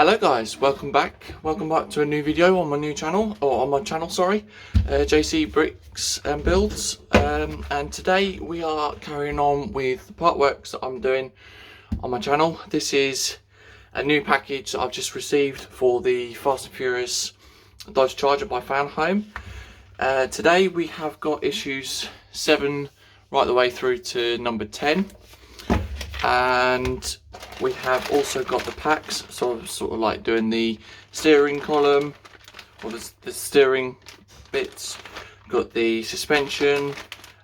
Hello guys, welcome back to a new video on my new channel, or on my channel, sorry, JC Bricks and Builds, and today we are carrying on with the part works that I'm doing on my channel. This is a new package that I've just received for the Fast and Furious Dodge Charger by Fanhome. Today we have got issues 7 right the way through to number 10, and we have also got the packs, so I'm sort of like doing the steering column, or the steering bits, got the suspension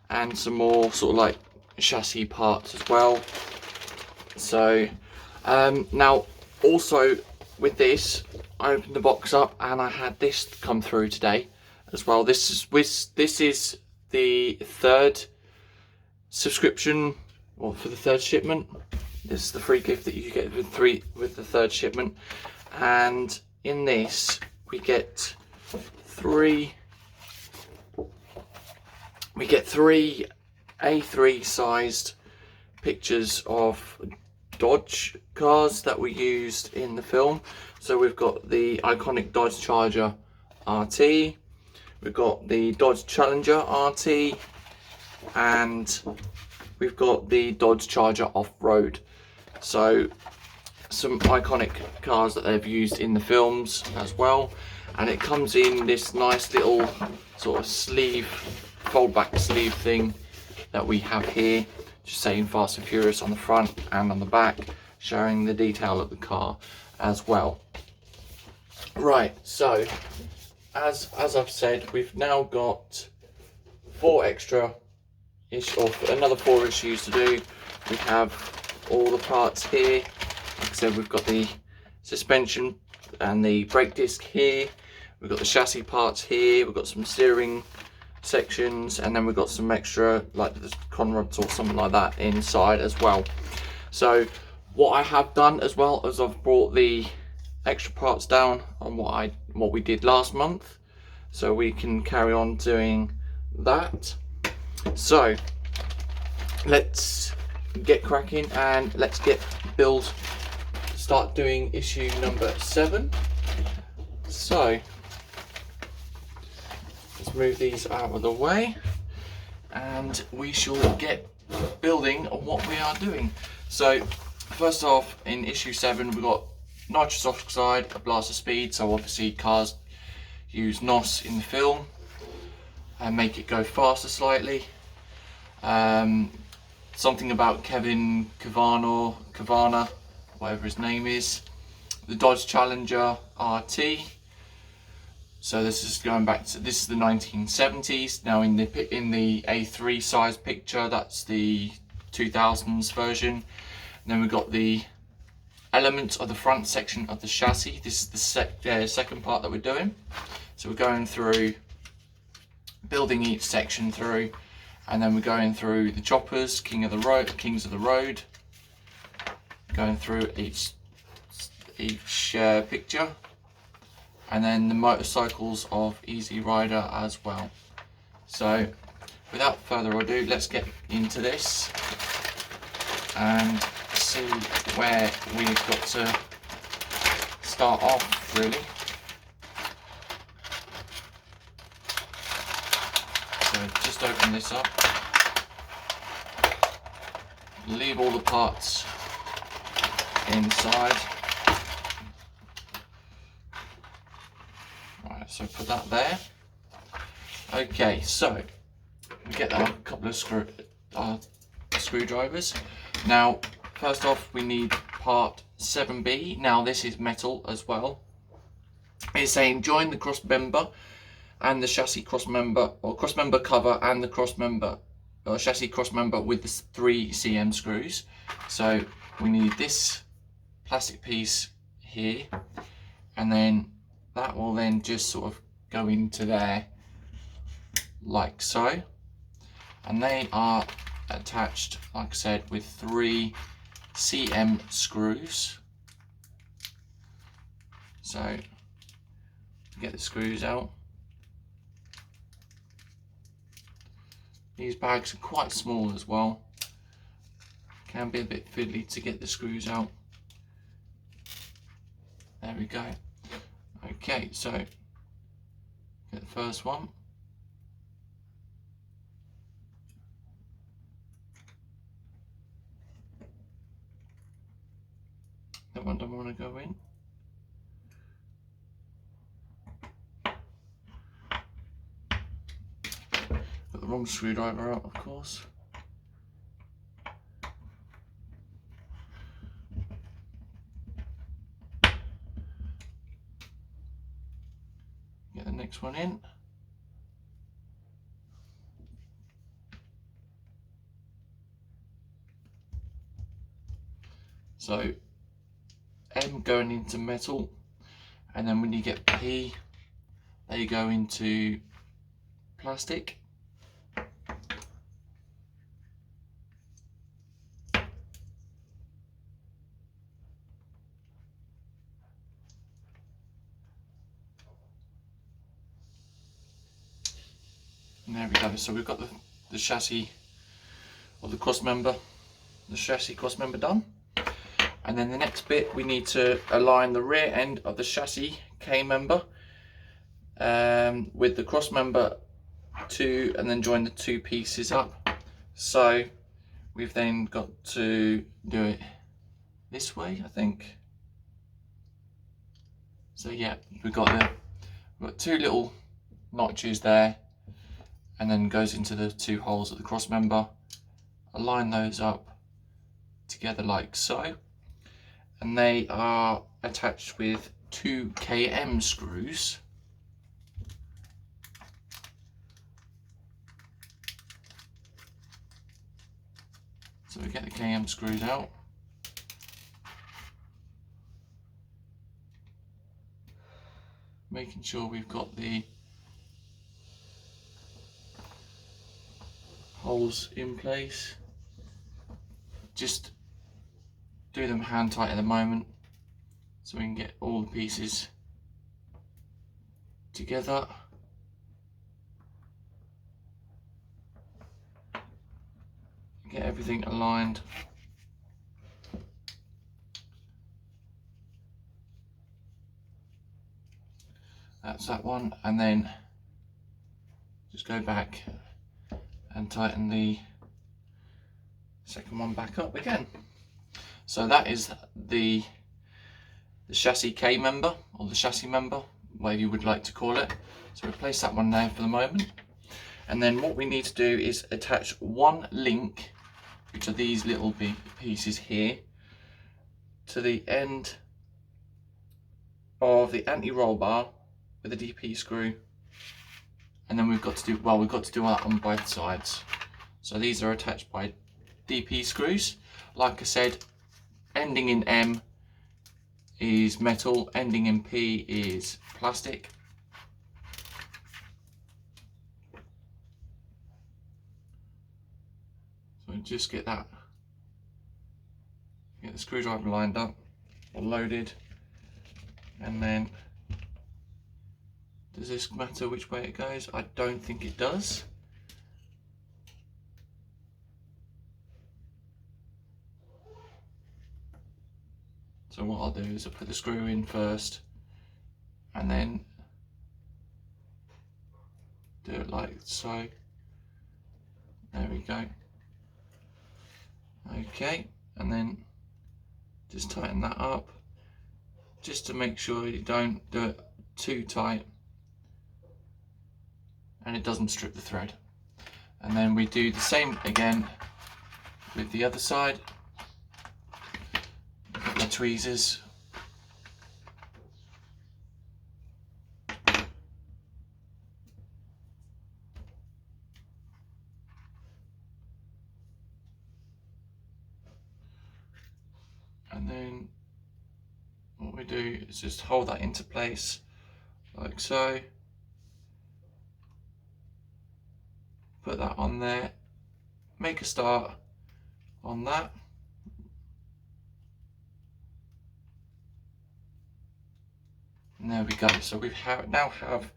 and some more sort of like chassis parts as well. So now also with this, I opened the box up and I had this come through today as well. This is the third subscription, or for the third shipment. This is the free gift that you get with the third shipment, and in this we get three A3 sized pictures of Dodge cars that we used in the film. So we've got the iconic Dodge Charger RT, we've got the Dodge Challenger RT, and we've got the Dodge Charger Off-Road. So some iconic cars that they've used in the films as well, and it comes in this nice little sort of sleeve, fold back sleeve thing that we have here, just saying Fast and Furious on the front and on the back, showing the detail of the car as well. Right, so as I've said, we've now got another 4 issues to do. We have all the parts here. Like I said, we've got the suspension and the brake disc here, we've got the chassis parts here, we've got some steering sections, and then we've got some extra like the conrods or something like that inside as well. So what I have done as well is I've brought the extra parts down on what we did last month, so we can carry on doing that. So let's get cracking and let's start doing issue number 7. So let's move these out of the way and we shall get building on what we are doing. So first off, in issue 7 we've got nitrous oxide, a blast of speed. So obviously cars use NOS in the film and make it go faster slightly. Something about Kevin Cavana, whatever his name is, the Dodge Challenger RT. So this is going back to, this is the 1970s. Now in the A3 size picture, that's the 2000s version. And then we've got the elements of the front section of the chassis. This is the second part that we're doing. So we're going through, building each section through, and then we're going through the choppers, kings of the road, going through each picture, and then the motorcycles of Easy Rider as well. So without further ado, let's get into this and see where we've got to start off, really. So just open this up, leave all the parts inside. Right, so put that there. Okay, so we get a couple of screwdrivers. Now first off, we need part 7B. Now this is metal as well. It's saying join the cross member and the chassis cross member, or cross member cover and the cross member or chassis cross member with the 3 cm screws. So we need this plastic piece here, and then that will then just sort of go into there like so, and they are attached, like I said, with 3 cm screws. So get the screws out. These bags are quite small as well, can be a bit fiddly to get the screws out. There we go. Okay, so get the first one. That one don't want to go in. Got the wrong screwdriver out, of course. Get the next one in. So M going into metal, and then when you get P, they go into plastic. And there we go. So we've got the chassis or the cross member, the chassis cross member done. And then the next bit, we need to align the rear end of the chassis K member with the cross member and then join the two pieces up. So we've then got to do it this way, I think. So yeah, we've got two little notches there, and then goes into the two holes of the cross member. Align those up together like so, and they are attached with 2 km screws. So we get the km screws out. Making sure we've got the holes in place. Just do them hand tight at the moment so we can get all the pieces together. Get everything aligned. That's that one, and then just go back and tighten the second one back up again. So that is the chassis K member, or the chassis member, whatever you would like to call it. So replace that one there for the moment. And then what we need to do is attach one link, which are these little pieces here, to the end of the anti-roll bar with a DP screw. And then we've got to do that on both sides. So these are attached by DP screws. Like I said, ending in M is metal, ending in P is plastic. So just get the screwdriver lined up or loaded, and then does this matter which way it goes? I don't think it does. So what I'll do is I'll put the screw in first and then do it like so. There we go. Okay, and then just tighten that up just to make sure you don't do it too tight and it doesn't strip the thread. And then we do the same again with the other side. The tweezers. And then what we do is just hold that into place like so. Put that on there, make a start on that. And there we go. So we now have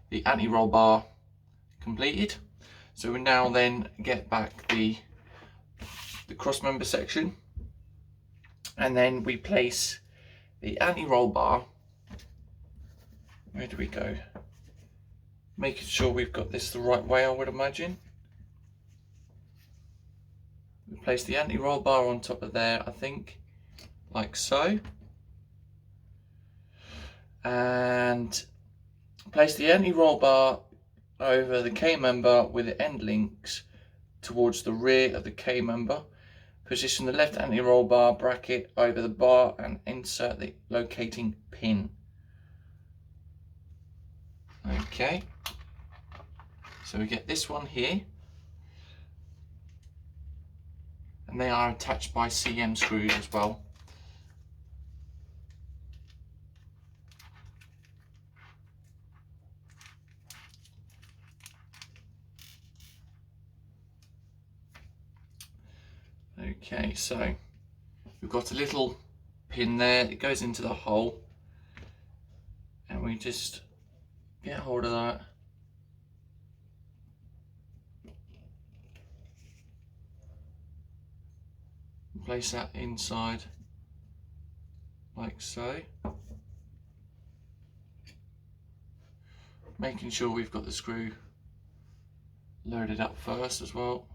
the anti-roll bar completed. So we now then get back the cross member section, and then we place the anti-roll bar, where do we go? Making sure we've got this the right way, I would imagine. We place the anti-roll bar on top of there, I think, like so. And place the anti-roll bar over the K-member with the end links towards the rear of the K-member. Position the left anti-roll bar bracket over the bar and insert the locating pin. Okay, so we get this one here, and they are attached by CM screws as well. Okay, so we've got a little pin there, it goes into the hole, and we just get hold of that. Place that inside like so. Making sure we've got the screw loaded up first as well.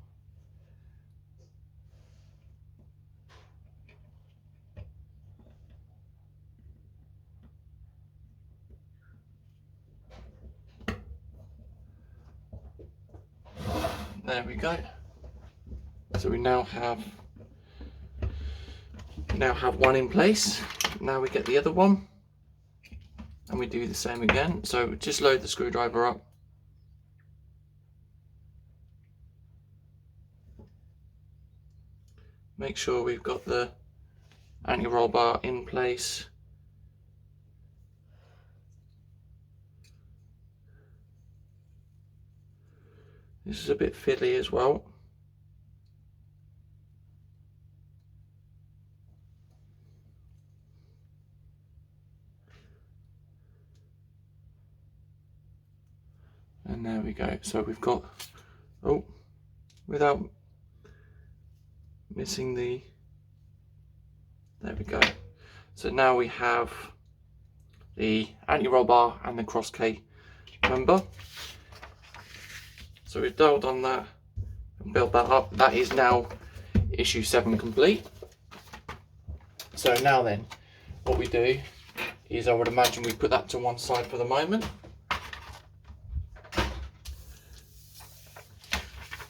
There we go. So we now have one in place. Now we get the other one and we do the same again. So just load the screwdriver up. Make sure we've got the anti-roll bar in place. This is a bit fiddly as well. And there we go. So we've got, oh, without missing the, there we go. So now we have the anti-roll bar and the cross K member. So we've dialed on that and built that up. That is now issue 7 complete. So now then, what we do is, I would imagine we put that to one side for the moment.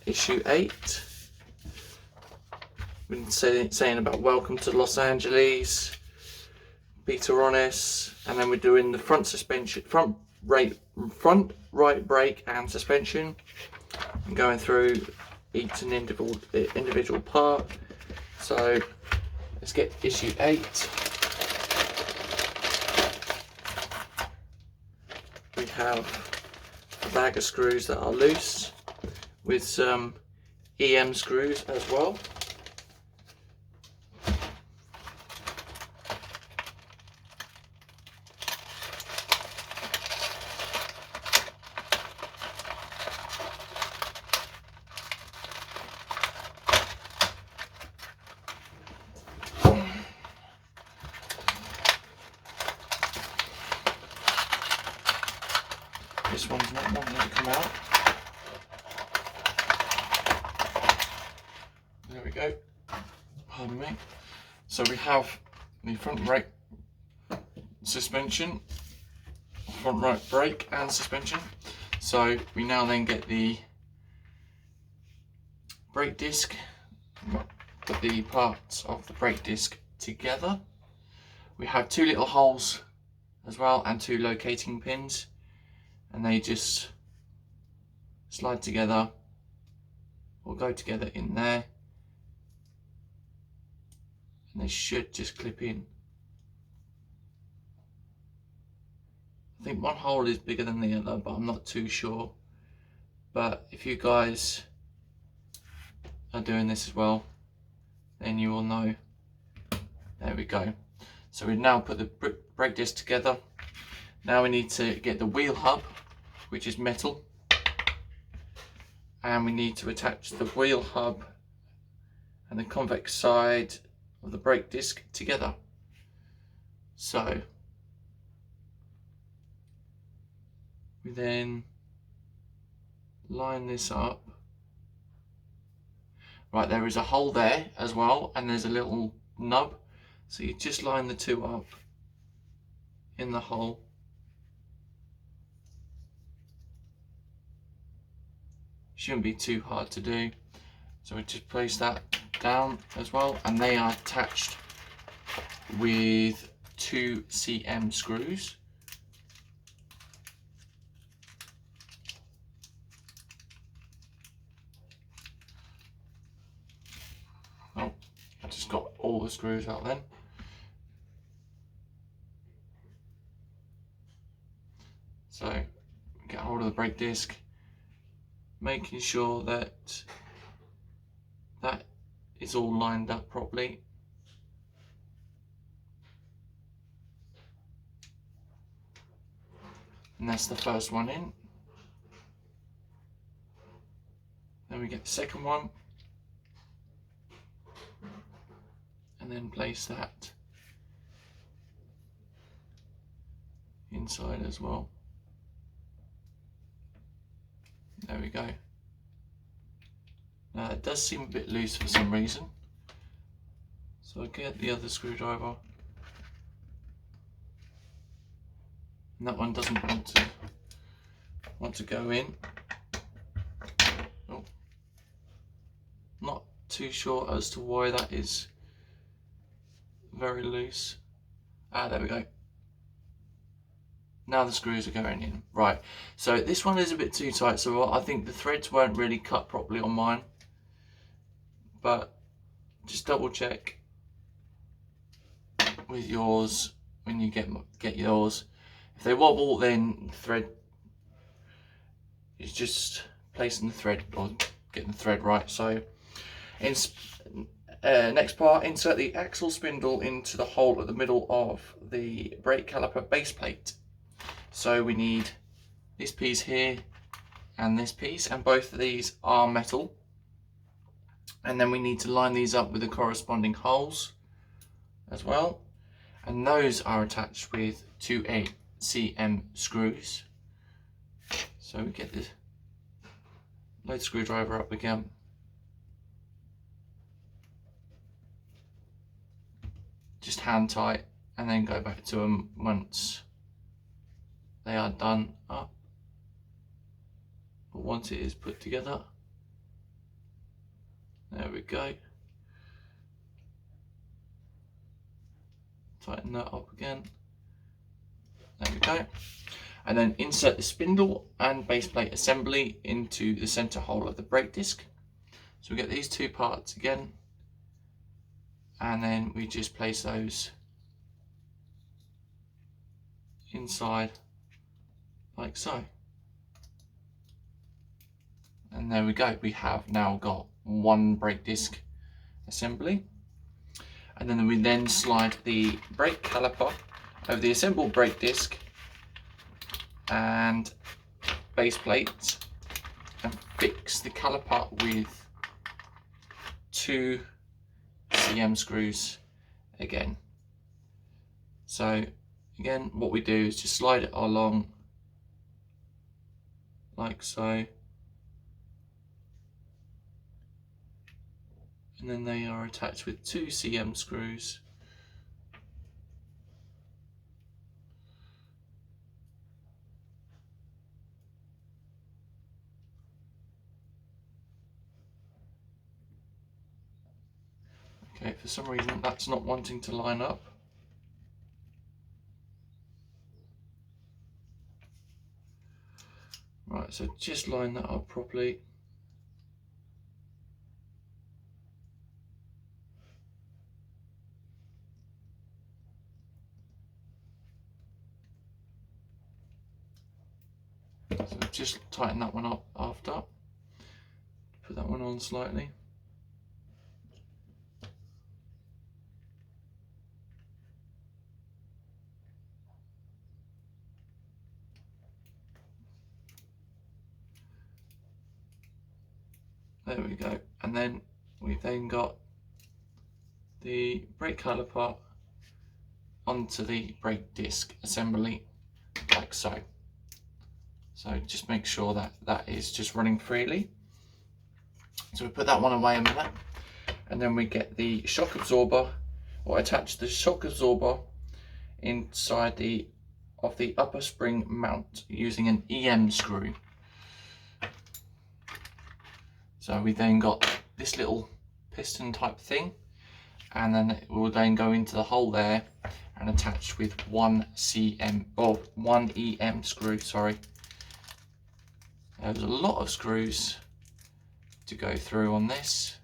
Issue 8. We've been saying about welcome to Los Angeles, Peter Honest, and then we're doing the front suspension, front right brake and suspension, and going through each and individual part. So let's get issue 8. We have a bag of screws that are loose with some EM screws as well. This one's not wanting to come out. There we go. Pardon me. So we have the front brake suspension, front right brake and suspension. So we now then get the brake disc, put the parts of the brake disc together. We have 2 little holes as well and 2 locating pins, and they just slide together or go together in there, and they should just clip in. I think one hole is bigger than the other, but I'm not too sure. But if you guys are doing this as well, then you will know. There we go. So we now put the brake disc together. Now we need to get the wheel hub, which is metal, and we need to attach the wheel hub and the convex side of the brake disc together. So we then line this up. Right, there is a hole there as well, and there's a little nub. So you just line the two up in the hole. Shouldn't be too hard to do. So we just place that down as well, and they are attached with 2 cm screws. Oh, I just got all the screws out then. So get hold of the brake disc, making sure that that is all lined up properly. And that's the first one in. Then we get the second one, and then place that inside as well. There we go. Now it does seem a bit loose for some reason, so I get the other screwdriver, and that one doesn't want to go in. Oh, not too sure as to why that is very loose. Ah, there we go. Now the screws are going in. Right, so this one is a bit too tight, so I think the threads weren't really cut properly on mine, but just double check with yours when you get yours. If they wobble, then the thread is just placing the thread or getting the thread right. So next part, insert the axle spindle into the hole at the middle of the brake caliper base plate. So we need this piece here and this piece, and both of these are metal. And then we need to line these up with the corresponding holes as well. And those are attached with 2 8 cm screws. So we get the load screwdriver up again. Just hand tight, and then go back to them once they are done up. But once it is put together, there we go. Tighten that up again. There we go. And then insert the spindle and base plate assembly into the center hole of the brake disc. So we get these two parts again, and then we just place those inside like so. And there we go. We have now got one brake disc assembly. And then we then slide the brake caliper over the assembled brake disc and base plate and fix the caliper with 2 cm screws again. So again, what we do is just slide it along like so, and then they are attached with 2 cm screws. Okay, for some reason that's not wanting to line up. Right, so just line that up properly. So just tighten that one up after. Put that one on slightly. There we go. And then we've then got the brake caliper onto the brake disc assembly, like so. So just make sure that that is just running freely. So we put that one away a minute, and then we get the shock absorber, or attach the shock absorber inside of the upper spring mount using an EM screw. So we then got this little piston type thing, and then it will then go into the hole there and attach with one EM screw, sorry. There's a lot of screws to go through on this,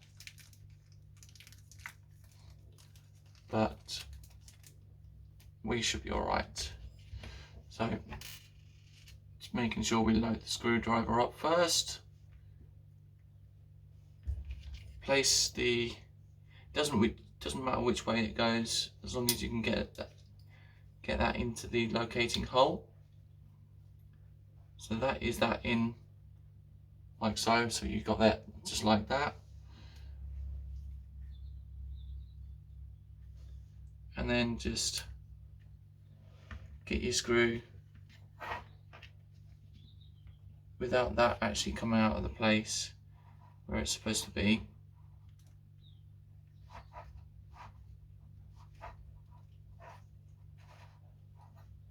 but we should be all right. So just making sure we load the screwdriver up first. Place the, doesn't matter which way it goes, as long as you can get that into the locating hole. So that is that in, like so. So you've got that just like that. And then just get your screw without that actually coming out of the place where it's supposed to be.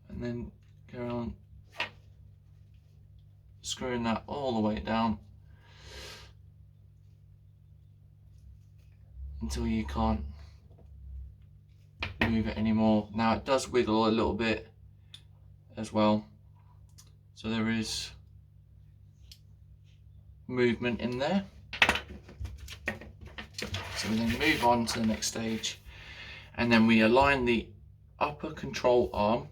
And then go on screwing that all the way down until you can't move it anymore. Now it does wiggle a little bit as well, so there is movement in there. So we then move on to the next stage, and then we align the upper control arm,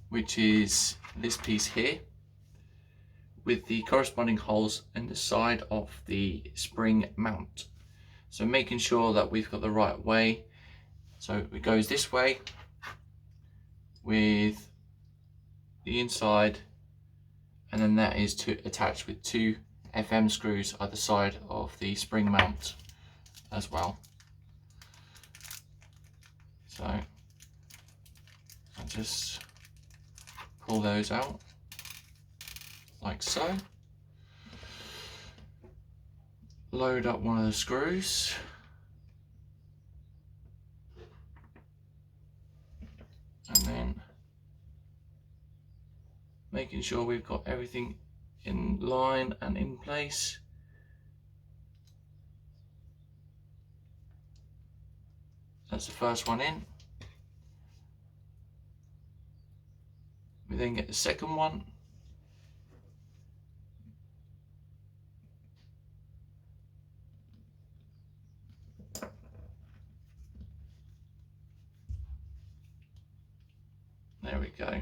which is this piece here, with the corresponding holes in the side of the spring mount. So making sure that we've got the right way. So it goes this way with the inside, and then that is attached with two FM screws either side of the spring mount as well. So I just pull those out like so. Load up one of the screws. And then making sure we've got everything in line and in place. That's the first one in. We then get the second one. There we go.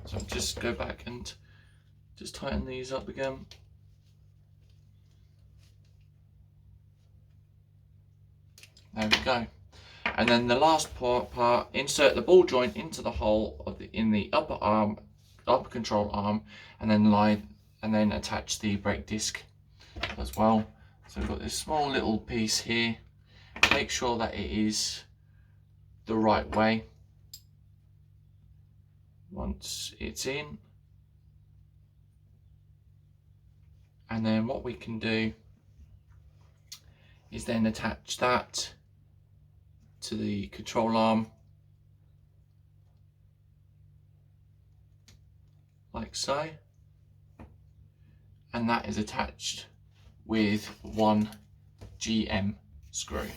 So just go back and just tighten these up again. There we go. And then the last part, insert the ball joint into the hole of in the upper control arm, and then attach the brake disc as well. So we've got this small little piece here. Make sure that it is the right way. Once it's in, and then what we can do is then attach that to the control arm like so, and that is attached with one GM screw.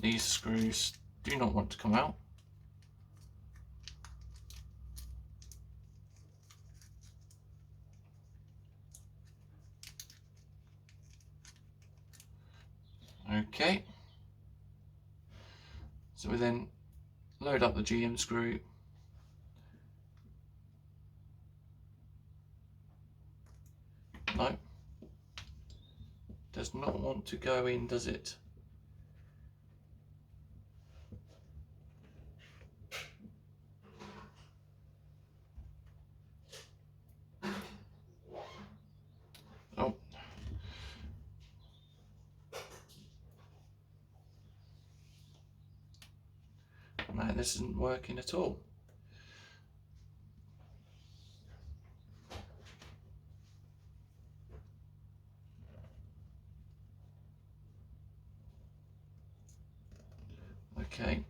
These screws do not want to come out. Okay, so we then load up the GM screw. No, does not want to go in, does it? No, this isn't working at all. Okay.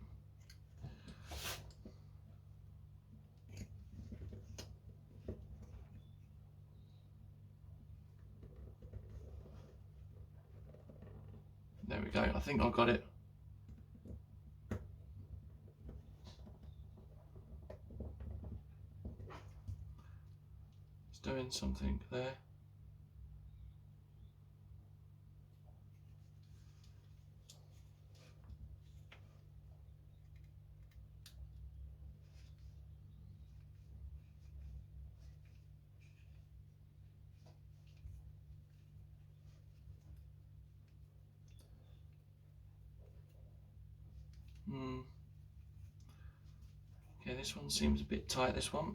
There we go. I think I got it. It's doing something there. Okay, this one seems a bit tight, this one.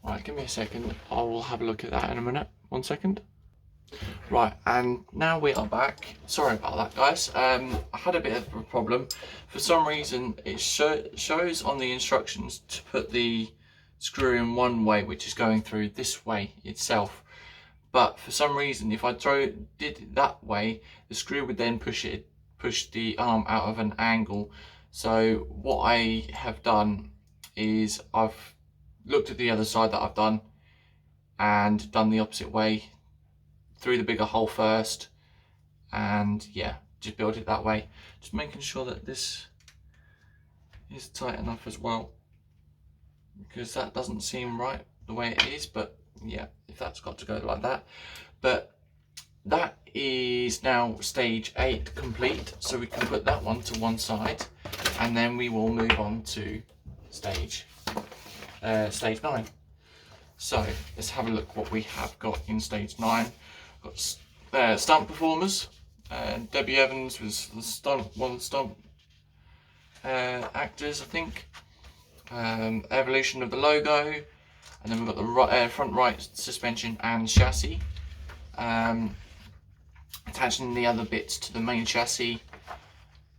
Right, give me a second. I will have a look at that in a minute. 1 second. Right, and now we are back. Sorry about that, guys. I had a bit of a problem. For some reason, it shows on the instructions to put the screw in one way, which is going through this way itself. But for some reason, if I did it that way, the screw would then push the arm out of an angle. So what I have done is I've looked at the other side that I've done and done the opposite way, through the bigger hole first, and yeah, just build it that way. Just making sure that this is tight enough as well, because that doesn't seem right the way it is, but yeah, if that's got to go like that. But that is now stage 8 complete, so we can put that one to one side, and then we will move on to stage 9. So let's have a look what we have got in stage 9. Got stunt performers. Debbie Evans was one of the stunt actors, I think. Evolution of the logo, and then we've got the front right suspension and chassis. Attaching the other bits to the main chassis,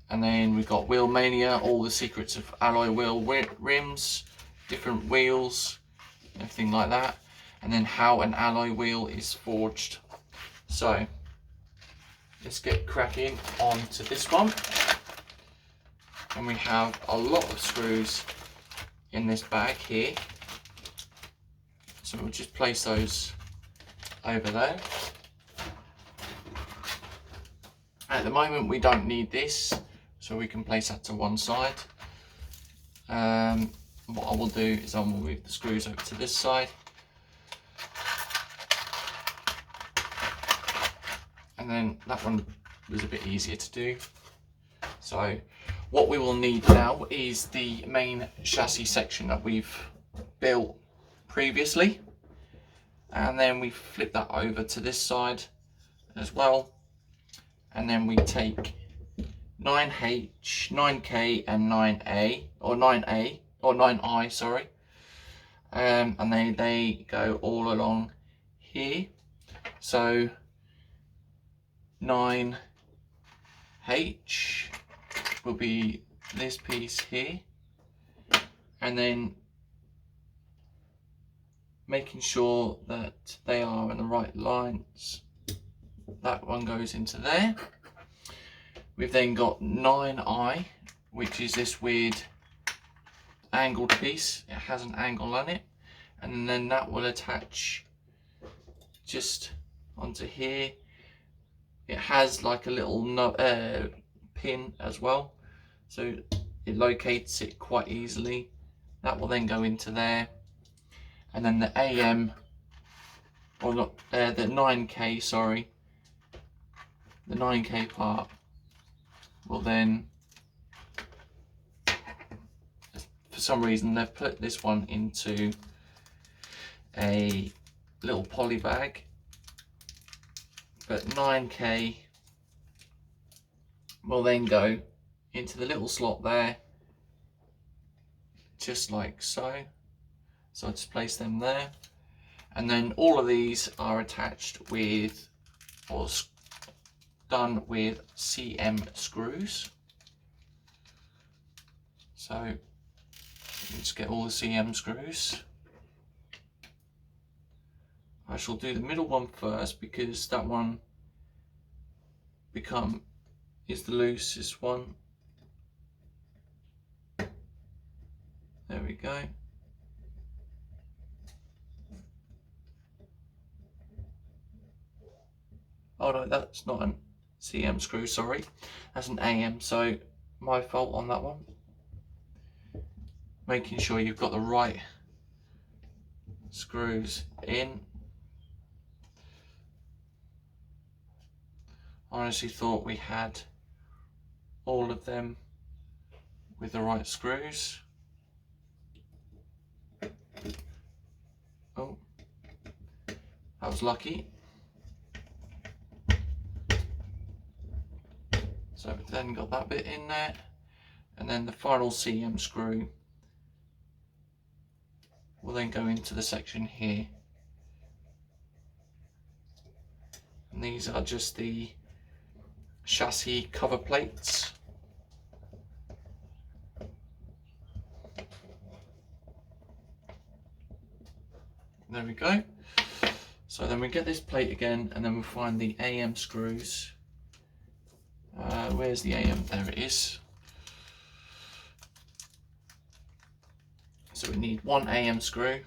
and then we've got Wheel Mania, all the secrets of alloy wheel rims, different wheels, everything like that, and then how an alloy wheel is forged. So let's get cracking onto this one, and we have a lot of screws in this bag here, so we'll just place those over there. At the moment we don't need this, so we can place that to one side. What I will do is I will move the screws over to this side, and then that one was a bit easier to do. So what we will need now is the main chassis section that we've built previously, and then we flip that over to this side as well, and then we take 9H, 9K and 9A, or 9A, or 9I, sorry, and they go all along here. So 9H will be this piece here, and then making sure that they are in the right lines, that one goes into there. We've then got 9I, which is this weird angled piece. It has an angle on it, and then that will attach just onto here. It has like a little pin as well, so it locates it quite easily. That will then go into there, and then the AM, or not, the 9K, sorry, the 9K part will then, for some reason they've put this one into a little poly bag, but 9K will then go into the little slot there, just like so. So I just place them there, and then all of these are attached with, or done with, CM screws. So let's get all the CM screws. I shall do the middle one first because that one is the loosest one. There we go. Oh no, that's not an CM screw, sorry. That's an AM, so my fault on that one. Making sure you've got the right screws in. I honestly thought we had all of them with the right screws. Oh, that was lucky. So we then got that bit in there, and then the final CM screw will then go into the section here. And these are just the chassis cover plates. There we go. So then we get this plate again, and then we'll find the AM screws. Where's the AM? There it is. So we need one AM screw.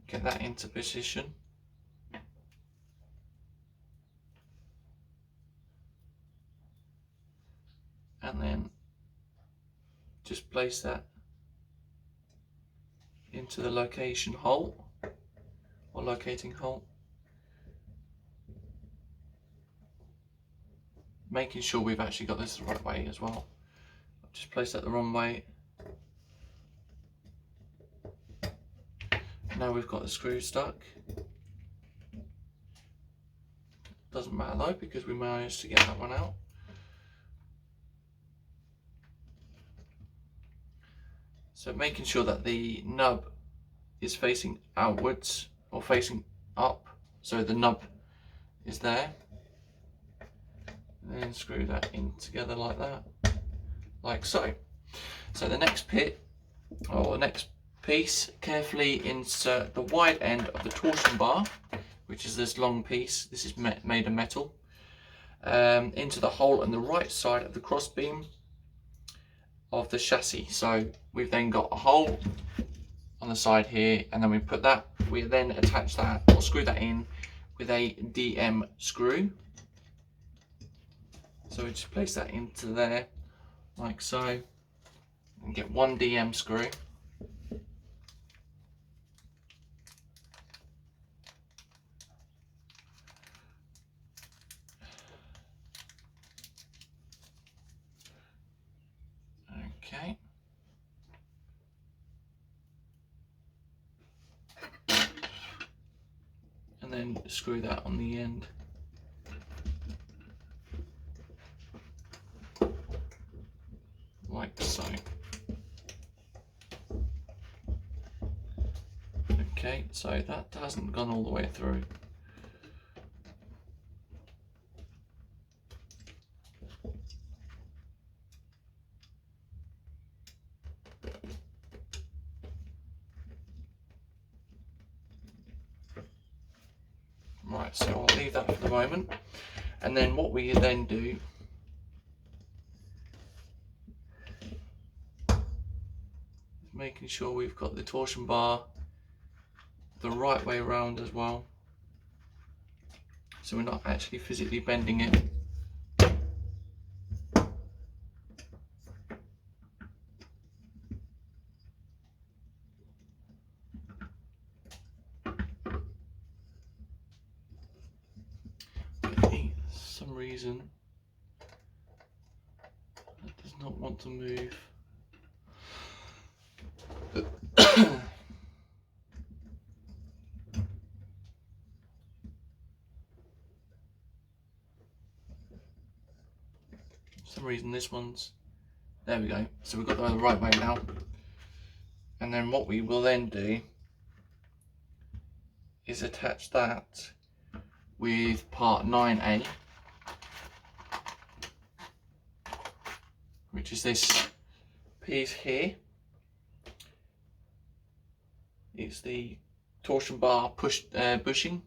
Get that into position. And then just place that into the location hole, or locating hole. Making sure we've actually got this the right way as well. I've just placed that the wrong way. Now we've got the screw stuck. Doesn't matter though, because we managed to get that one out. So making sure that the nub is facing outwards or facing up, so the nub is there. And then screw that in together like that, like so. So the next bit, or the next piece, carefully insert the wide end of the torsion bar, which is this long piece, this is made of metal, into the hole on the right side of the cross beam of the chassis. So we've then got a hole on the side here, and then we then attach that, or screw that in with a DM screw. So we just place that into there, like so, and get one DM screw. Okay. And then screw that on the end. Like so. Okay, so that hasn't gone all the way through. Right, so I'll leave that for the moment. And then what we then do is making sure we've got the torsion bar the right way around as well, so we're not actually physically bending it. Okay, for some reason that does not want to move. some reason this one's, there we go. So we've got that the right way now. And then what we will then do is attach that with part 9A, which is this piece here. It's the torsion bar bushing.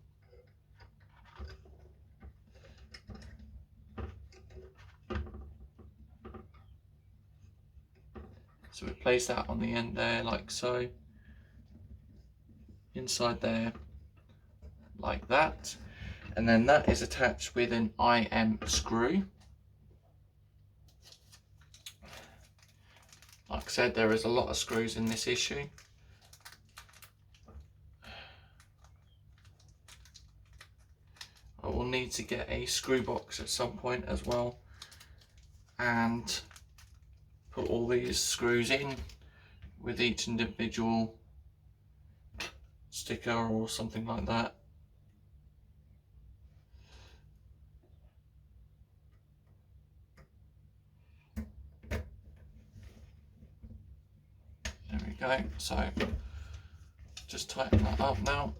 So we place that on the end there, like so. Inside there, like that. And then that is attached with an IM screw. Like I said, there is a lot of screws in this issue. I will need to get a screw box at some point as well and put all these screws in with each individual sticker or something like that. There we go. So just tighten that up now,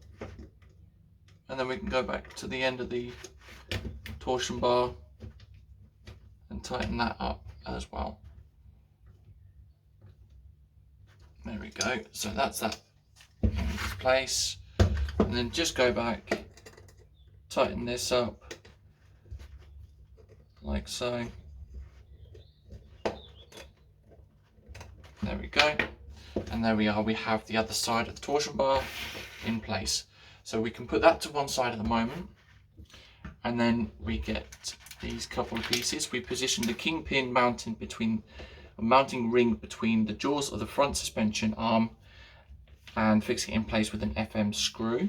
and then we can go back to the end of the torsion bar and tighten that up as well. There we go. So that's that in place, and then just go back, tighten this up like so. There we go. And there we are, we have the other side of the torsion bar in place. So we can put that to one side at the moment, and then we get these couple of pieces. We position the kingpin mounting ring between the jaws of the front suspension arm and fixing it in place with an FM screw.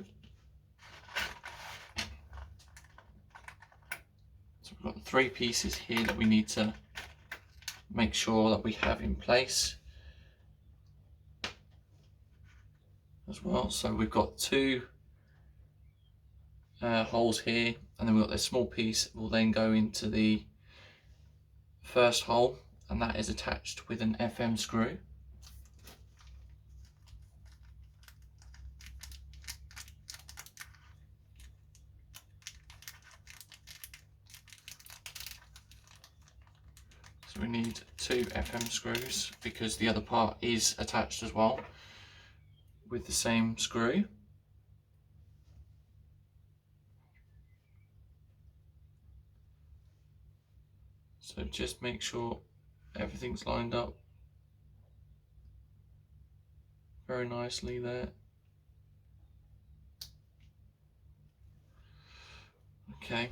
So we've got 3 pieces here that we need to make sure that we have in place as well. So we've got 2 holes here, and then we've got this small piece will then go into the first hole, and that is attached with an FM screw. So we need 2 FM screws because the other part is attached as well with the same screw. So just make sure everything's lined up very nicely there. Okay.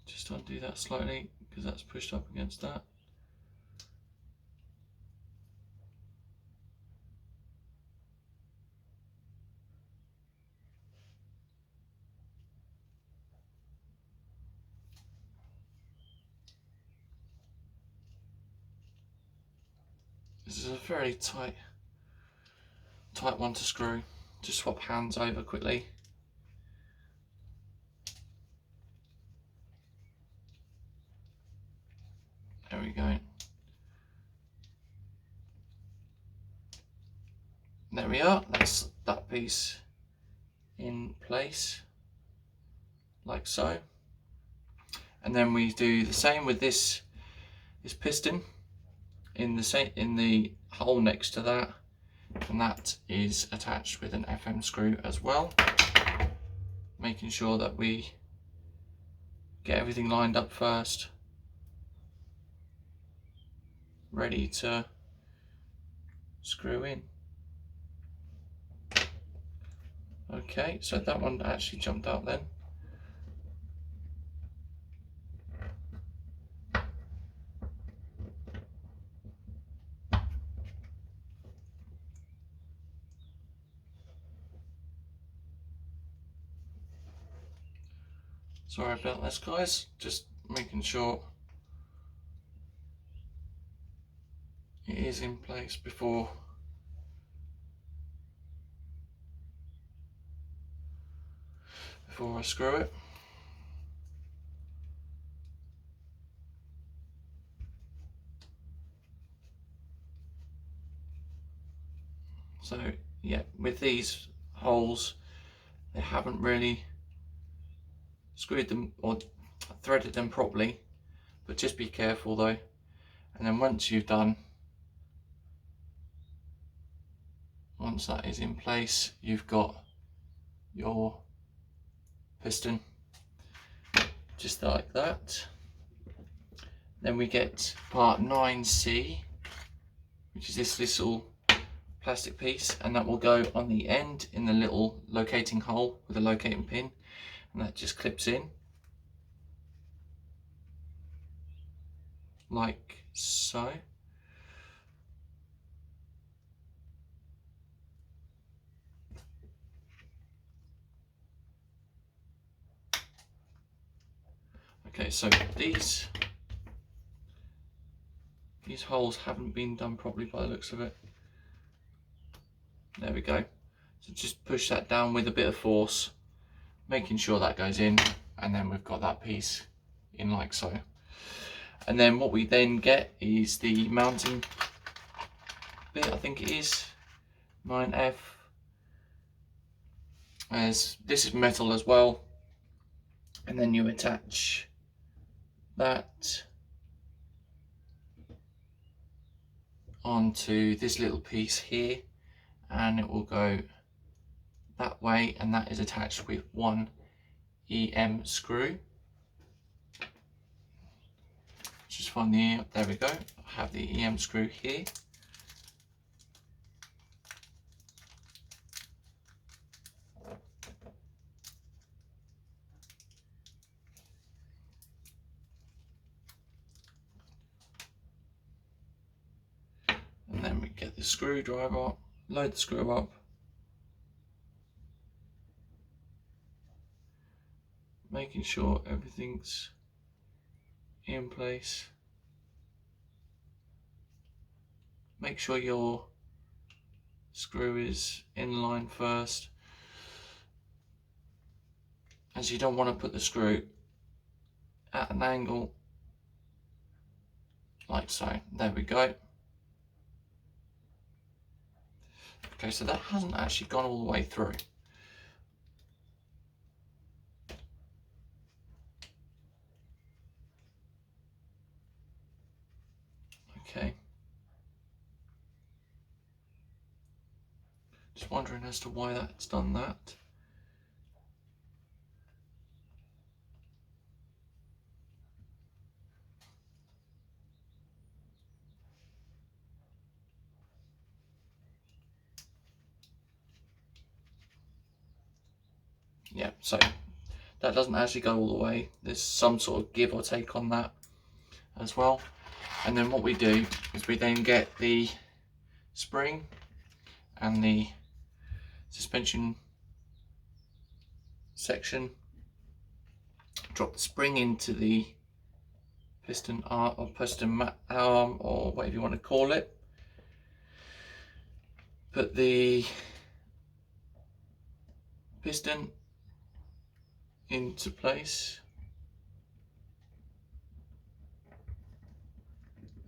Just undo that slightly because that's pushed up against that. This is a very tight one to screw. Just swap hands over quickly. There we go. There we are. That's that piece in place, like so. And then we do the same with this piston in the hole next to that, and that is attached with an FM screw as well, making sure that we get everything lined up first, ready to screw in. Okay, so that one actually jumped out then. Sorry about this, guys, just making sure it is in place before before I screw it. So yeah, with these holes, they haven't really screwed them or threaded them properly, but just be careful though. And then once that is in place, you've got your piston just like that. Then we get part 9C, which is this little plastic piece, and that will go on the end in the little locating hole with a locating pin, and that just clips in like so. Okay, so these holes haven't been done properly by the looks of it. There we go. So just push that down with a bit of force, making sure that goes in, and then we've got that piece in like so. And then what we then get is the mounting bit, I think it is 9F, as this is metal as well. And then you attach that onto this little piece here, and it will go that way, and that is attached with one EM screw. Just find there we go, I have the EM screw here. And then we get the screwdriver, load the screw up, making sure everything's in place. Make sure your screw is in line first, as you don't want to put the screw at an angle like so. There we go. Okay, so that hasn't actually gone all the way through. Okay. Just wondering as to why that's done that. Yeah, so that doesn't actually go all the way. There's some sort of give or take on that as well. And then what we do is we then get the spring and the suspension section, drop the spring into the piston arm or piston arm or whatever you want to call it, put the piston into place,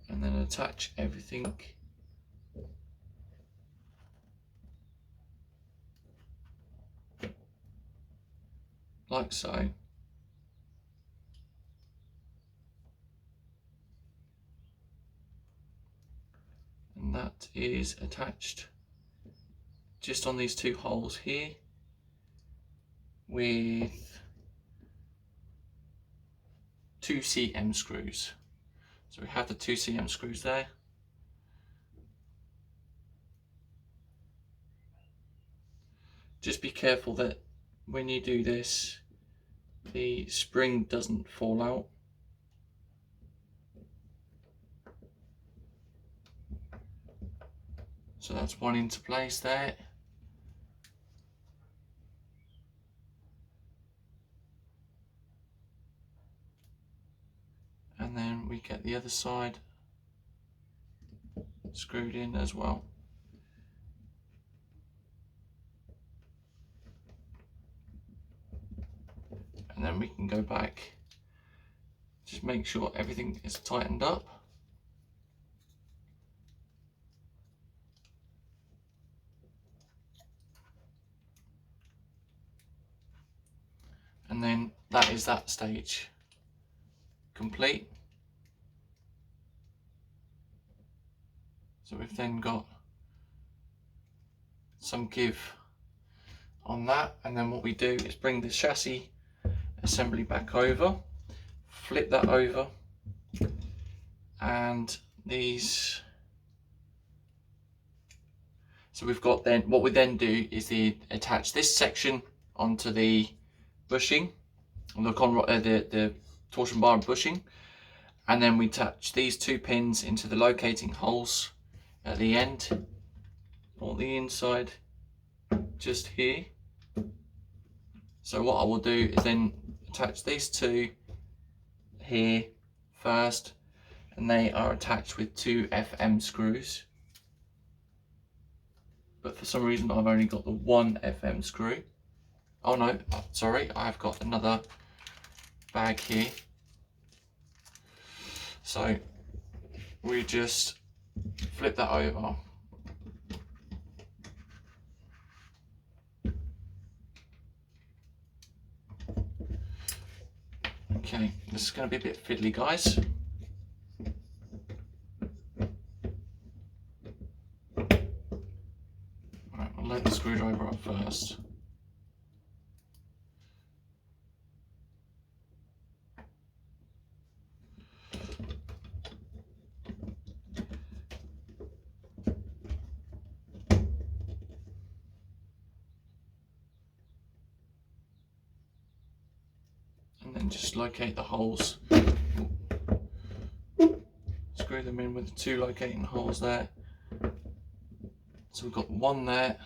and then attach everything like so. And that is attached just on these two holes here with 2 cm screws. So we have the 2 cm screws there. Just be careful that when you do this, the spring doesn't fall out. So that's one into place there. And then we get the other side screwed in as well. we can go back, just make sure everything is tightened up. And then that is that stage complete. So we've then got some give on that, and then what we do is bring the chassis assembly back over, flip that over, and these, so we've got, then what we then do is attach this section onto the bushing, on the torsion bar and bushing, and then we attach these two pins into the locating holes at the end, on the inside, just here. So what I will do is then attach these two here first, and they are attached with 2 FM screws. But for some reason I've only got the 1 FM screw. Oh no, sorry, I've got another bag here. So we just flip that over. Okay, this is going to be a bit fiddly, guys. Right, I'll load the screwdriver up first. And then just locate the holes. Screw them in with the 2 locating holes there. So we've got 1 there.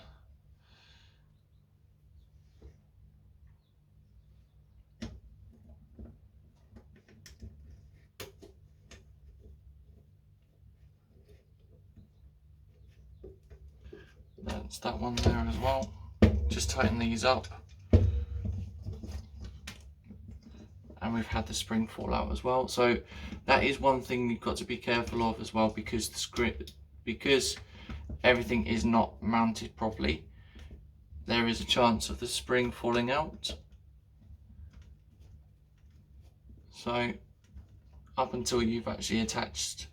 That's that one there as well. Just tighten these up. And we've had the spring fall out as well. So that is one thing you've got to be careful of as well, because because everything is not mounted properly, there is a chance of the spring falling out. So up until you've actually attached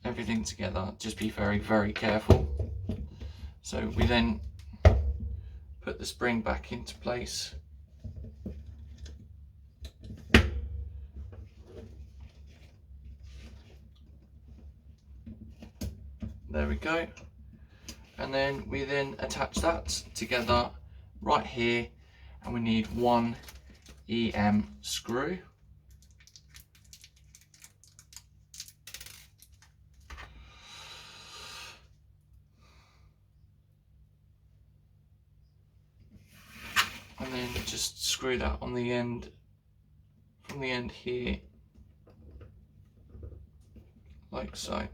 everything together, just be very, very careful. So we then put the spring back into place. There we go. And then we then attach that together right here, and we need 1 EM screw. And then just screw that on the end, from the end here, like so.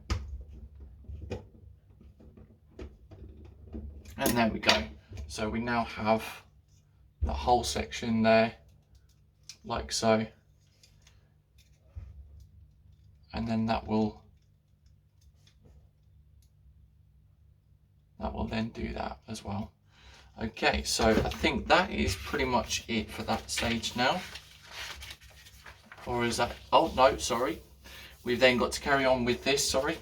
And there we go. So we now have the whole section there, like so. And then that will then do that as well. Okay, so I think that is pretty much it for that stage now. Or is that, oh no, sorry. We've then got to carry on with this, sorry.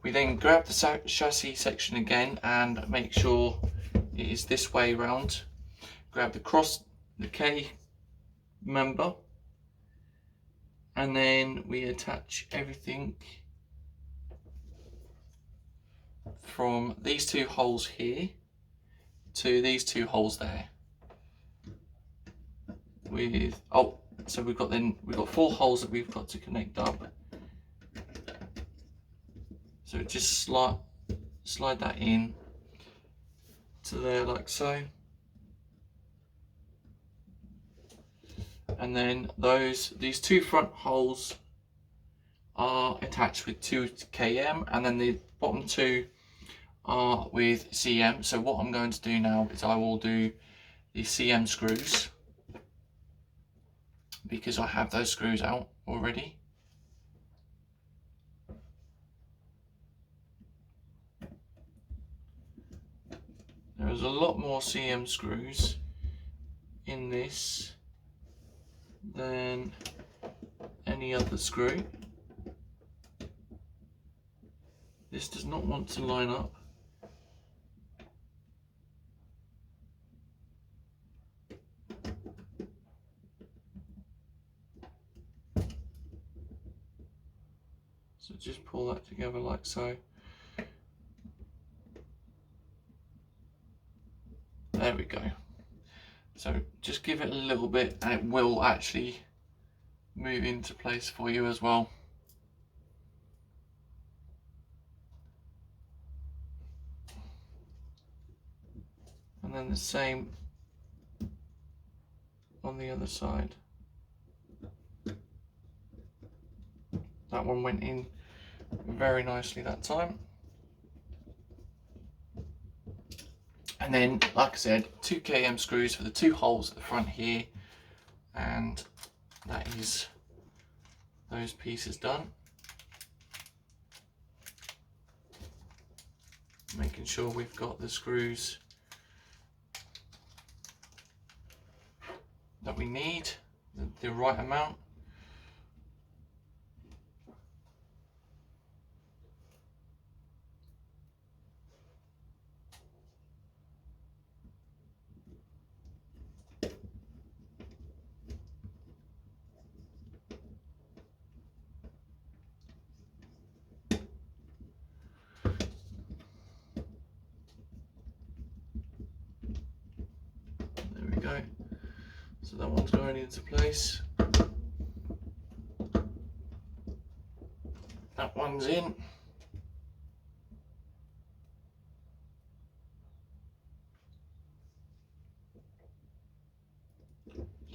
We then grab the chassis section again and make sure it is this way round. Grab the K member, and then we attach everything from these 2 holes here to these 2 holes there. So we've got 4 holes that we've got to connect up. So just slide that in to there like so. And then these 2 front holes are attached with 2 km, and then the bottom 2 are with CM. So what I'm going to do now is I will do the CM screws. because I have those screws out already. There is a lot more CM screws in this than any other screw. This does not want to line up. So just pull that together like so. There we go. So just give it a little bit and it will actually move into place for you as well. And then the same on the other side. That one went in very nicely that time. And then, like I said, 2 km screws for the 2 holes at the front here, and that is those pieces done. Making sure we've got the screws that we need, the right amount. There we go. So that one's going into place. That one's in.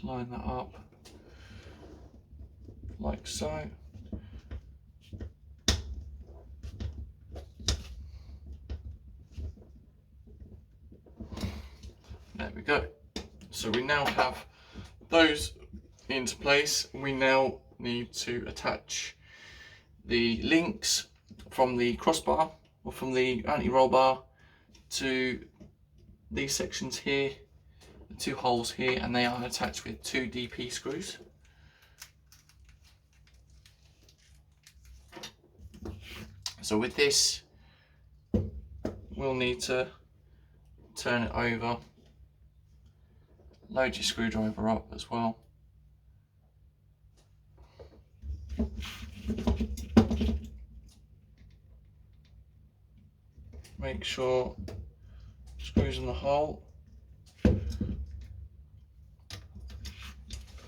Line that up like so. There we go. So we now have those into place. We now need to attach the links from the crossbar or from the anti-roll bar to these sections here, the 2 holes here, and they are attached with 2 DP screws. So with this, we'll need to turn it over, load your screwdriver up as well. Make sure screws in the hole.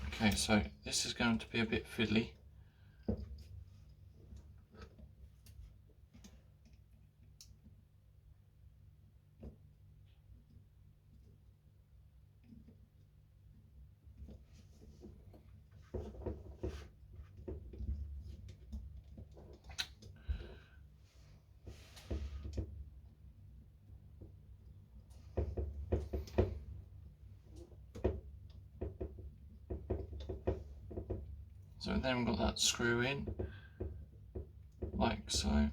Okay, so this is going to be a bit fiddly. So then we've got that screw in, like so.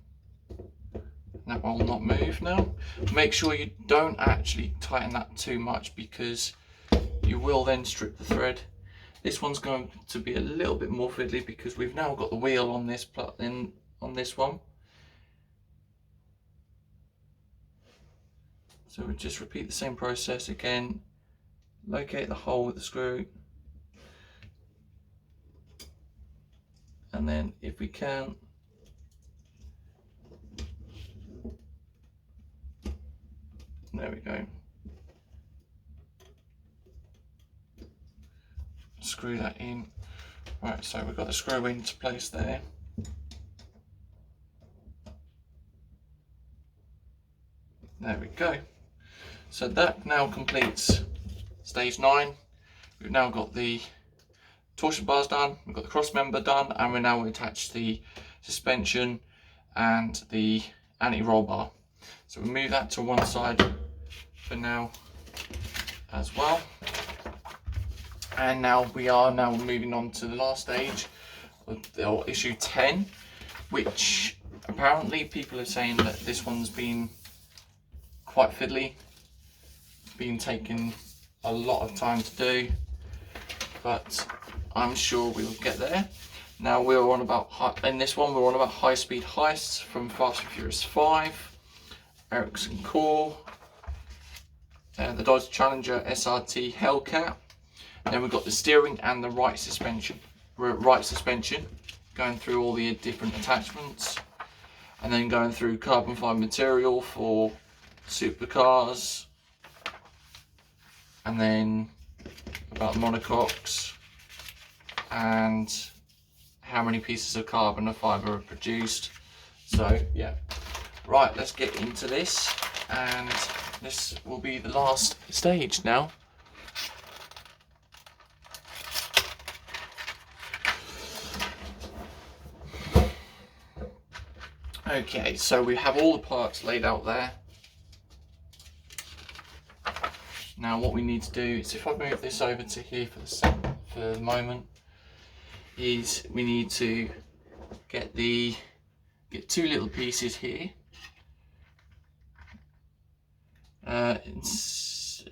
That will not move now. Make sure you don't actually tighten that too much because you will then strip the thread. This one's going to be a little bit more fiddly because we've now got the wheel on this on this one. So we just repeat the same process again. Locate the hole with the screw. And then if we can, there we go. Screw that in. Right, so we've got the screw into place there. There we go. So that now completes stage 9. We've now got the torsion bars done, we've got the cross member done, and we're now attached the suspension and the anti-roll bar. So we'll move that to one side for now as well. And now we are moving on to the last stage, or issue 10, which apparently people are saying that this one's been quite fiddly, been taking a lot of time to do, but I'm sure we will get there. Now we're on about, in this one we're on about high speed heists from Fast and Furious 5, Ericsson Core, the Dodge Challenger SRT Hellcat. Then we've got the steering and the right suspension, going through all the different attachments, and then going through carbon fibre material for supercars, and then about monocoques and how many pieces of carbon or fibre are produced. So yeah, right, let's get into this, and this will be the last stage now. Okay, so we have all the parts laid out there. Now what we need to do is, if I move this over to here for the moment, is we need to get two little pieces here. Insert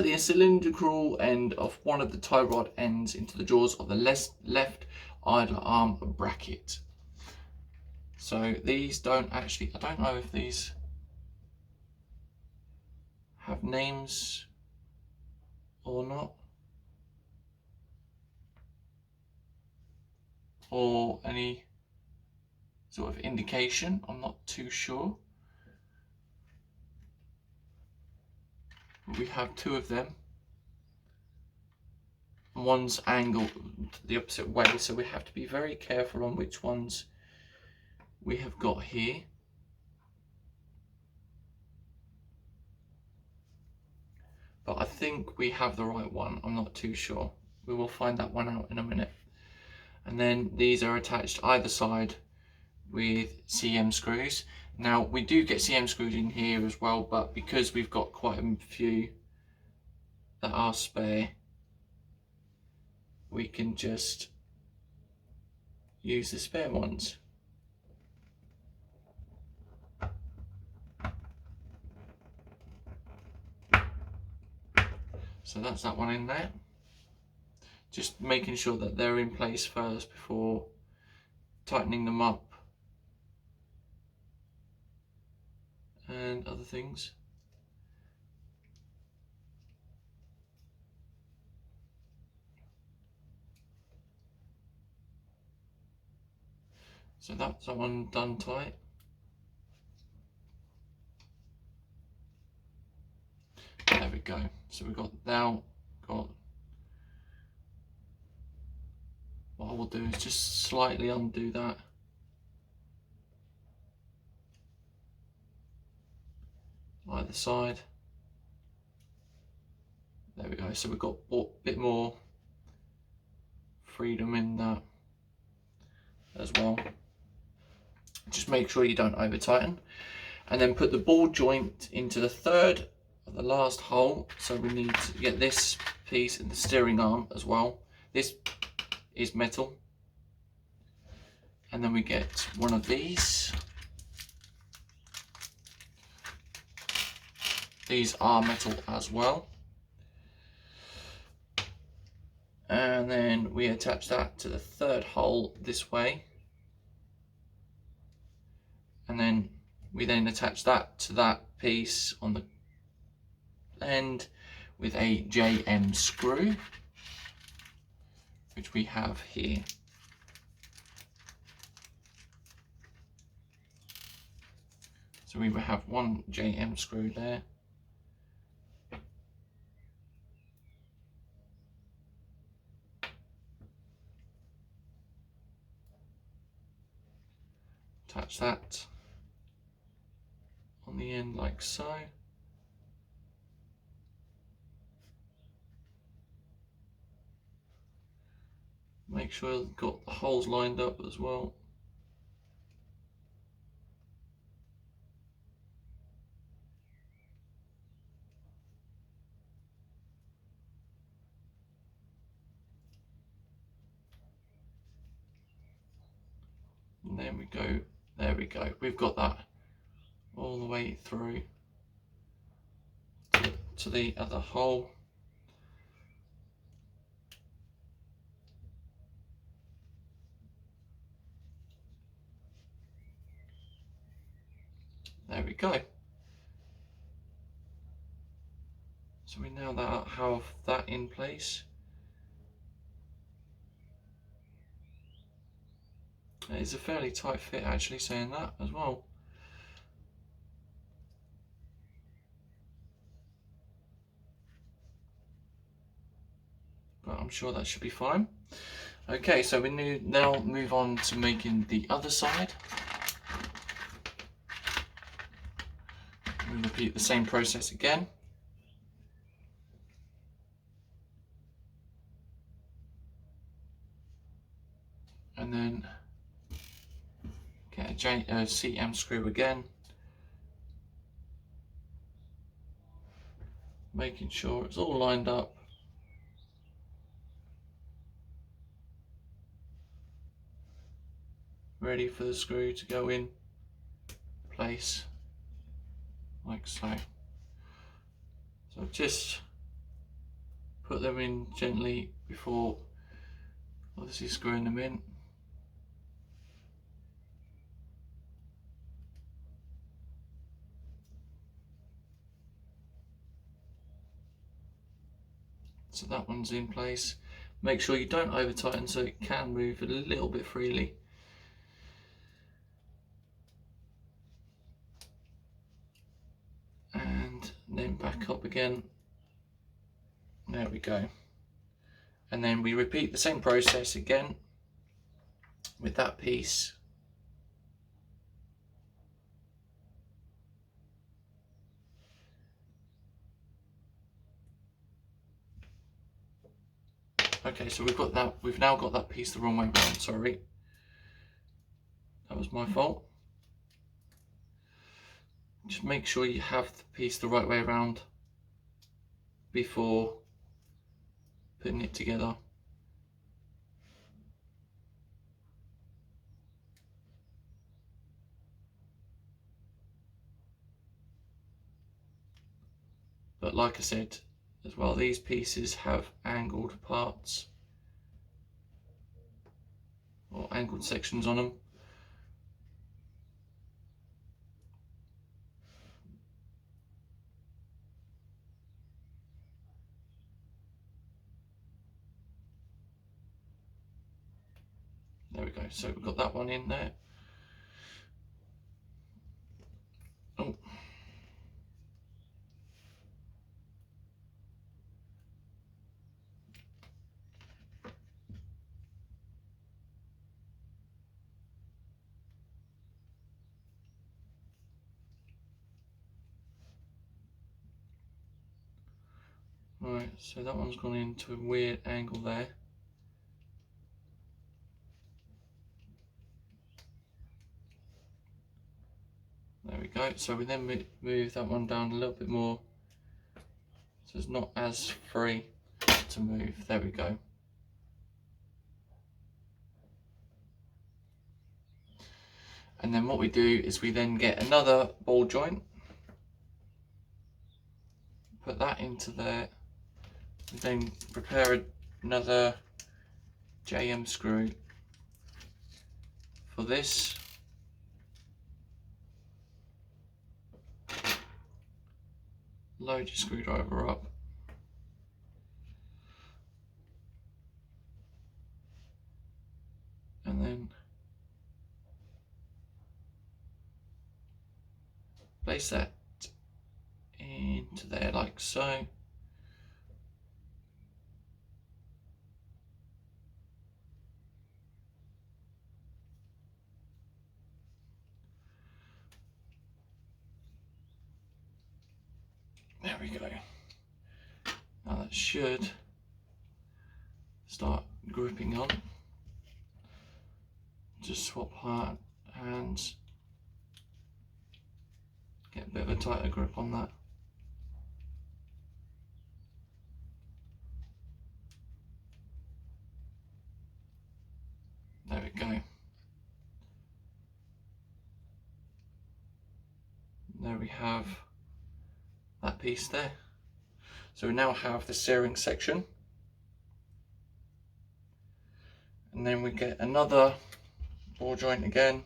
the cylindrical end of one of the tie rod ends into the jaws of the left idler arm bracket. So these don't actually, I don't know if these have names or not, or any sort of indication, I'm not too sure. We have two of them. One's angled the opposite way, so we have to be very careful on which ones we have got here. But I think we have the right one, I'm not too sure. We will find that one out in a minute. And then these are attached either side with CM screws. Now we do get CM screws in here as well, but because we've got quite a few that are spare, we can just use the spare ones. So that's that one in there. Just making sure that they're in place first before tightening them up and other things. So that's that one done tight. There we go. So we've got what I will do is just slightly undo that. Either side. There we go. So we've got a bit more freedom in that as well. Just make sure you don't over tighten. And then put the ball joint into the third of the last hole. So we need to get this piece in the steering arm as well. This is metal. And then we get one of these. These are metal as well. And then we attach that to the third hole this way. And then we attach that to that piece on the end with a JM screw, which we have here. So we will have one JM screw there. Attach that on the end like so. Make sure you've got the holes lined up as well. then we go, there we go. We've got that all the way through to the other hole. There we go. So we now have that in place. It's a fairly tight fit, actually, saying that as well. But I'm sure that should be fine. Okay, so we now move on to making the other side. We repeat the same process again. And then get a CM screw again, making sure it's all lined up. Ready for the screw to go in place, like so. So just put them in gently before obviously screwing them in. So that one's in place. Make sure you don't over tighten so it can move a little bit freely. And then back up again. There we go. And then we repeat the same process again with that piece. Okay, so we've now got that piece the wrong way around, sorry. That was my fault. Just make sure you have the piece the right way around before putting it together. But like I said as well, these pieces have angled parts or angled sections on them. There we go, so we've got that one in there. Oh. Right, so that one's gone into a weird angle there. There we go, so we then move that one down a little bit more so it's not as free to move. There we go. And then what we do is we then get another ball joint, put that into there, and then prepare another JM screw for this. Load your screwdriver up. And then place that into there like so. There we go. Now that should start gripping on. Just swap hands, get a bit of a tighter grip on that. There we go. we have that piece there. So we now have the steering section, and then we get another ball joint again,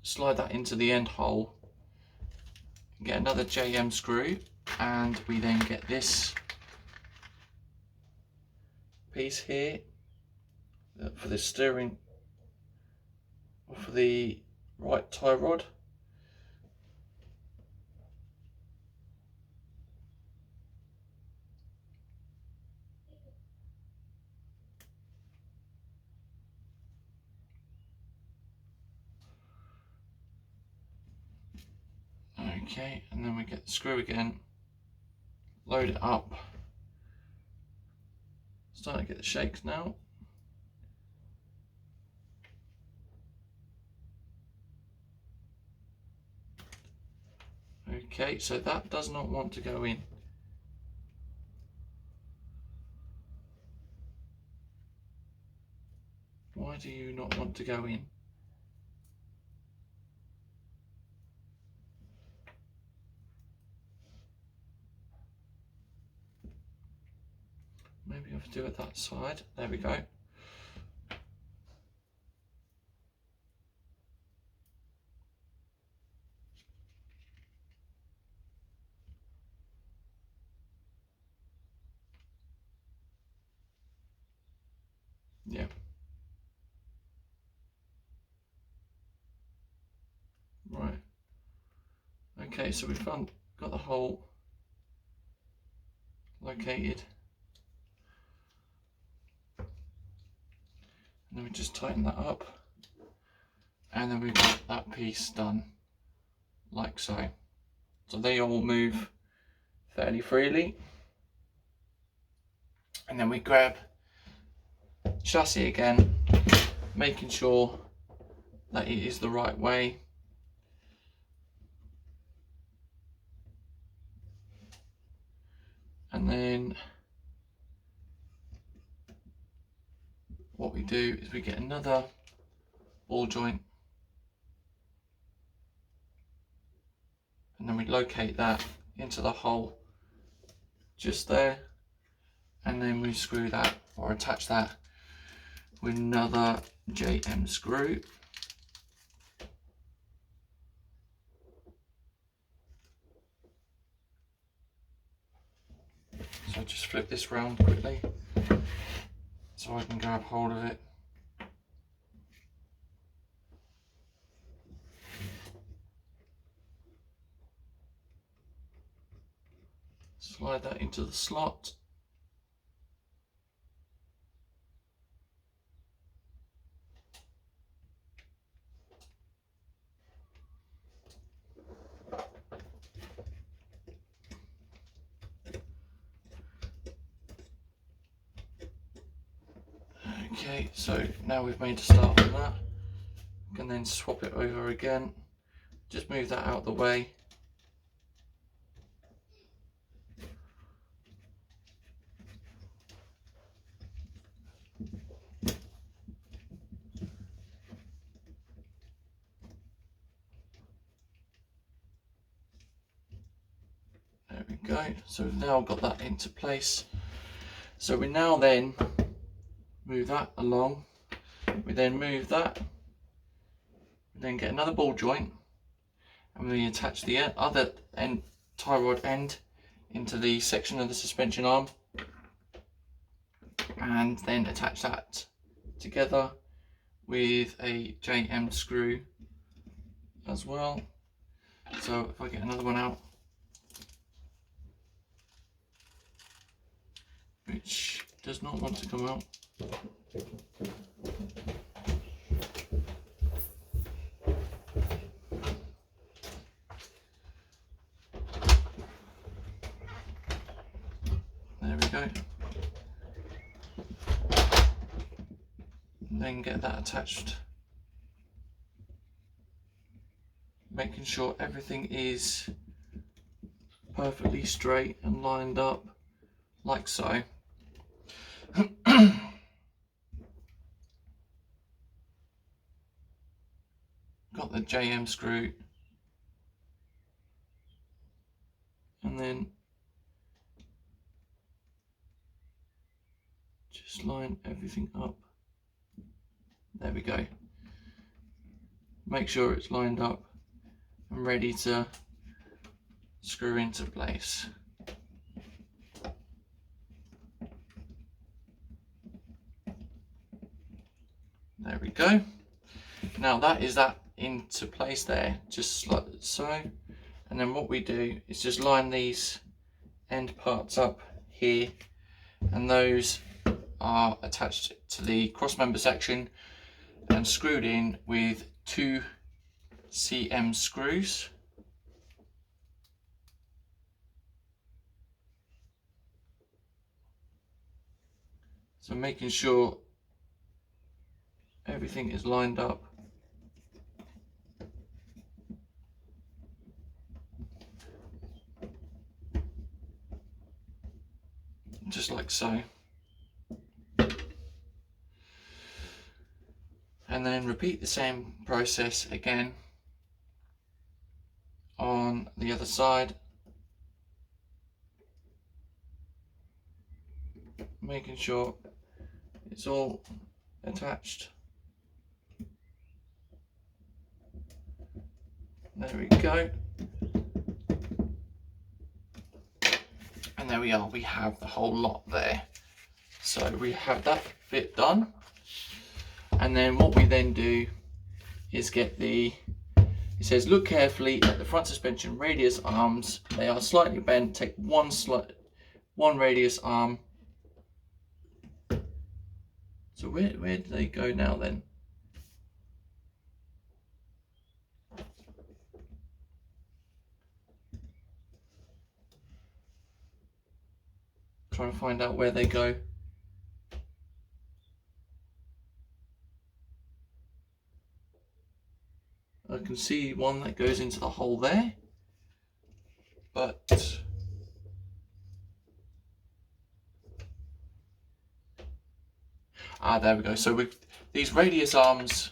slide that into the end hole, get another JM screw, and we then get this piece here for the steering, or for the right tie rod. Okay, and then we get the screw again, load it up. Starting to get the shakes now. Okay, so that does not want to go in. Why do you not want to go in? Maybe I have to do it that side. There we go. Yeah. Right. Okay, so we've got the hole located. And then we just tighten that up. And then we've got that piece done, like so. So they all move fairly freely. And then we grab chassis again, making sure that it is the right way. And then what we do is we get another ball joint, and then we locate that into the hole just there, and then we screw that or attach that with another JM screw. So just flip this round quickly so I can grab hold of it. Slide that into the slot. Okay, so now we've made a start on that. We can then swap it over again. Just move that out the way. There we go. So we've now got that into place. So we now then move that along. We then move that. We then get another ball joint, and we attach the other end tie rod end into the section of the suspension arm, and then attach that together with a JM screw as well. So if I get another one out, which does not want to come out. There we go. And then get that attached, making sure everything is perfectly straight and lined up like so. Got the JM screw and then just line everything up. There we go. Make sure it's lined up and ready to screw into place. There we go. Now that is that into place there, just like so. And then what we do is just line these end parts up here, and those are attached to the cross member section and screwed in with 2 cm screws. So making sure everything is lined up. Just like so. And then repeat the same process again on the other side, making sure it's all attached. There we go. And there we are, we have the whole lot there. So we have that bit done. And then what we then do is get the, it says look carefully at the front suspension radius arms. They are slightly bent. Take one radius arm. So where do they go now then? Trying to find out where they go. I can see one that goes into the hole there, but there we go. So with these radius arms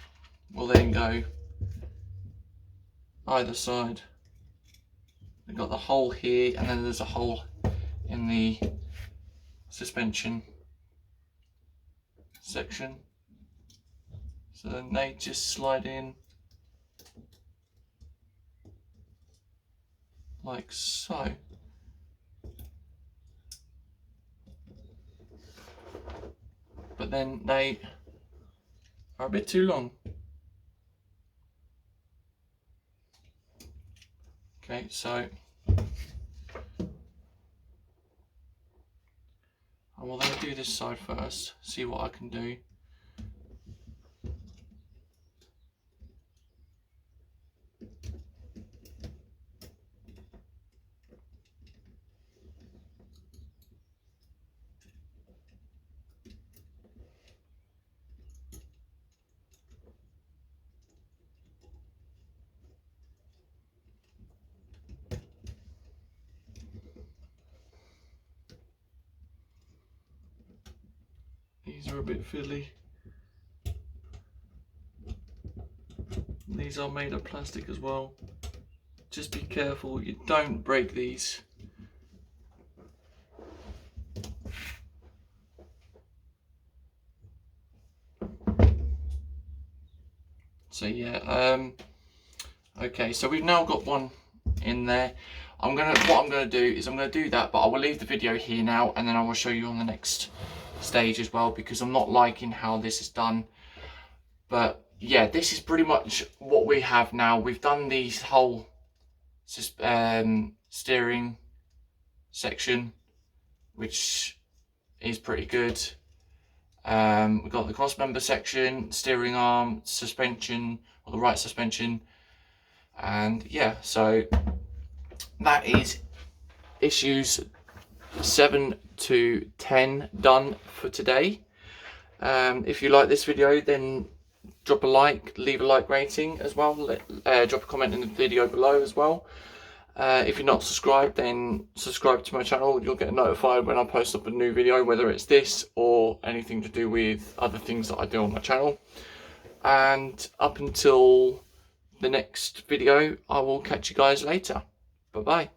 will then go either side. We've got the hole here, and then there's a hole in the suspension section. So then they just slide in like so. But then they are a bit too long. Okay, so I will then do this side first, see what I can do. These are a bit fiddly. These are made of plastic as well. Just be careful you don't break these. So yeah, okay, so we've now got one in there. What I'm gonna do is I'm gonna do that, but I will leave the video here now, and then I will show you on the next stage as well, because I'm not liking how this is done. But yeah, this is pretty much what we have now. We've done the whole steering section, which is pretty good. We've got the cross member section, steering arm, suspension, or the right suspension, and yeah, so that is issues 7 to 10 done for today. If you like this video, then drop a like, leave a like rating as well, drop a comment in the video below as well. If you're not subscribed, then subscribe to my channel. You'll get notified when I post up a new video, whether it's this or anything to do with other things that I do on my channel. And up until the next video, I will catch you guys later. Bye bye.